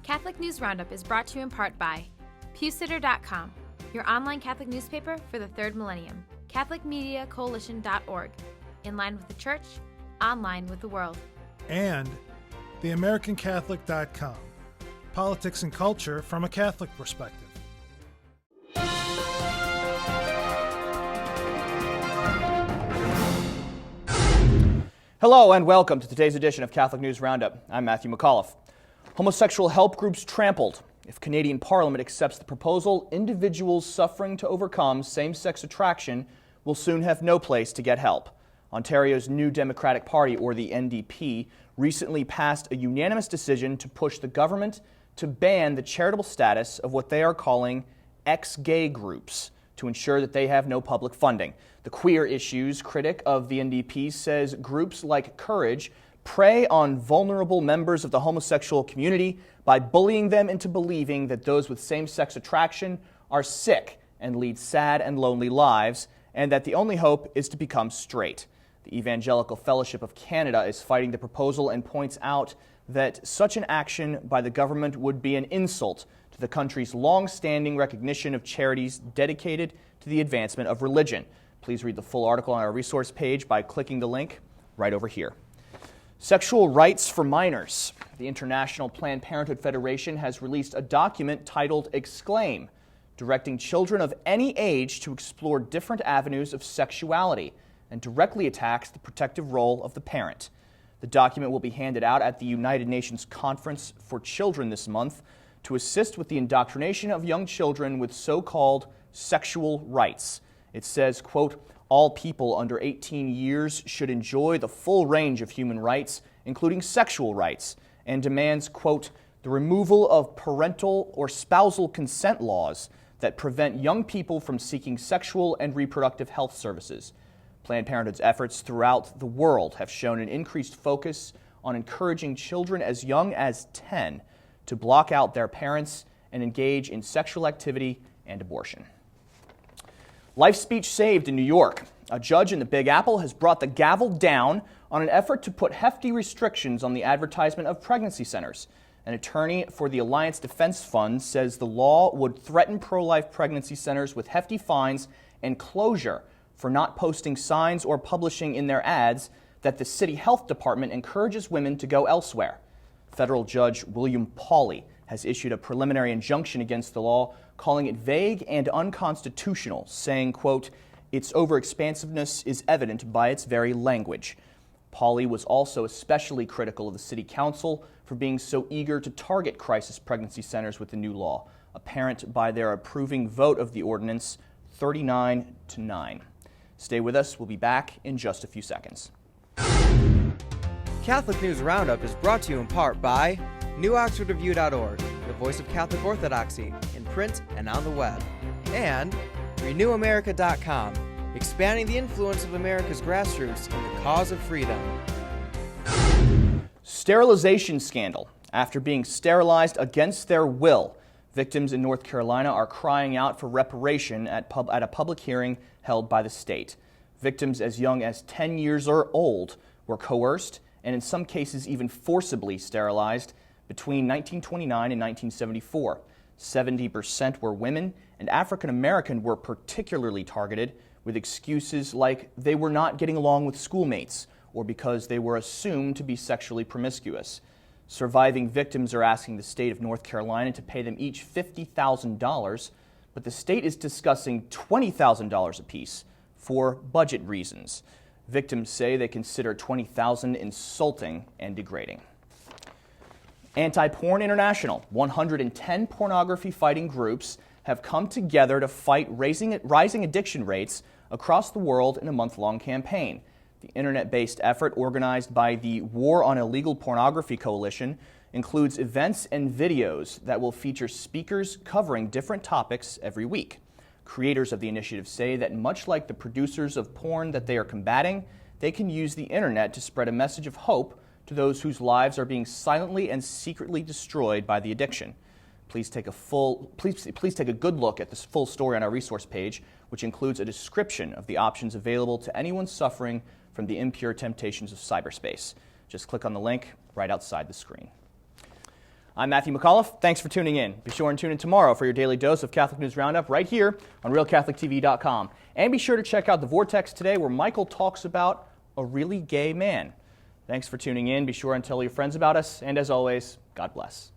Catholic News Roundup is brought to you in part by PewSitter.com, your online Catholic newspaper for the third millennium, CatholicMediaCoalition.org, in line with the Church, online with the world. And TheAmericanCatholic.com, politics and culture from a Catholic perspective. Hello and welcome to today's edition of Catholic News Roundup. I'm Matthew McAuliffe. Homosexual help groups trampled. If Canadian Parliament accepts the proposal, individuals suffering to overcome same-sex attraction will soon have no place to get help. Ontario's New Democratic Party, or the NDP, recently passed a unanimous decision to push the government to ban the charitable status of what they are calling ex-gay groups to ensure that they have no public funding. The queer issues critic of the NDP says groups like Courage prey on vulnerable members of the homosexual community by bullying them into believing that those with same-sex attraction are sick and lead sad and lonely lives, and that the only hope is to become straight. The Evangelical Fellowship of Canada is fighting the proposal and points out that such an action by the government would be an insult to the country's long-standing recognition of charities dedicated to the advancement of religion. Please read the full article on our resource page by clicking the link right over here. Sexual rights for minors. The International Planned Parenthood Federation has released a document titled Exclaim, directing children of any age to explore different avenues of sexuality and directly attacks the protective role of the parent. The document will be handed out at the United Nations Conference for Children this month to assist with the indoctrination of young children with so-called sexual rights. It says, quote, all people under 18 years should enjoy the full range of human rights, including sexual rights, and demands, quote, the removal of parental or spousal consent laws that prevent young people from seeking sexual and reproductive health services. Planned Parenthood's efforts throughout the world have shown an increased focus on encouraging children as young as 10 to block out their parents and engage in sexual activity and abortion. Life speech saved in New York. A judge in the Big Apple has brought the gavel down on an effort to put hefty restrictions on the advertisement of pregnancy centers. An attorney for the Alliance Defense Fund says the law would threaten pro-life pregnancy centers with hefty fines and closure for not posting signs or publishing in their ads that the city health department encourages women to go elsewhere. Federal Judge William Pauley has issued a preliminary injunction against the law, calling it vague and unconstitutional, saying, quote, its overexpansiveness is evident by its very language. Pauley was also especially critical of the city council for being so eager to target crisis pregnancy centers with the new law, apparent by their approving vote of the ordinance 39-9. Stay with us. We'll be back in just a few seconds. Catholic News Roundup is brought to you in part by NewOxfordReview.org, the voice of Catholic Orthodoxy, in print and on the web, and RenewAmerica.com, expanding the influence of America's grassroots in the cause of freedom. Sterilization Scandal. After being sterilized against their will, victims in North Carolina are crying out for reparation at a public hearing held by the state. Victims as young as 10 years or old were coerced and in some cases even forcibly sterilized between 1929 and 1974. 70% were women, and African American were particularly targeted with excuses like they were not getting along with schoolmates or because they were assumed to be sexually promiscuous. Surviving victims are asking the state of North Carolina to pay them each $50,000, but the state is discussing $20,000 apiece for budget reasons. Victims say they consider $20,000 insulting and degrading. Anti-Porn International. 110 pornography-fighting groups have come together to fight rising addiction rates across the world in a month-long campaign. The internet-based effort, organized by the War on Illegal Pornography Coalition, includes events and videos that will feature speakers covering different topics every week. Creators of the initiative say that much like the producers of porn that they are combating, they can use the internet to spread a message of hope to those whose lives are being silently and secretly destroyed by the addiction. Please take a good look at this full story on our resource page, which includes a description of the options available to anyone suffering from the impure temptations of cyberspace. Just click on the link right outside the screen. I'm Matthew McAuliffe. Thanks for tuning in. Be sure and tune in tomorrow for your daily dose of Catholic News Roundup right here on RealCatholicTV.com. And be sure to check out The Vortex today, where Michael talks about a really gay man. Thanks for tuning in. Be sure and tell your friends about us. And as always, God bless.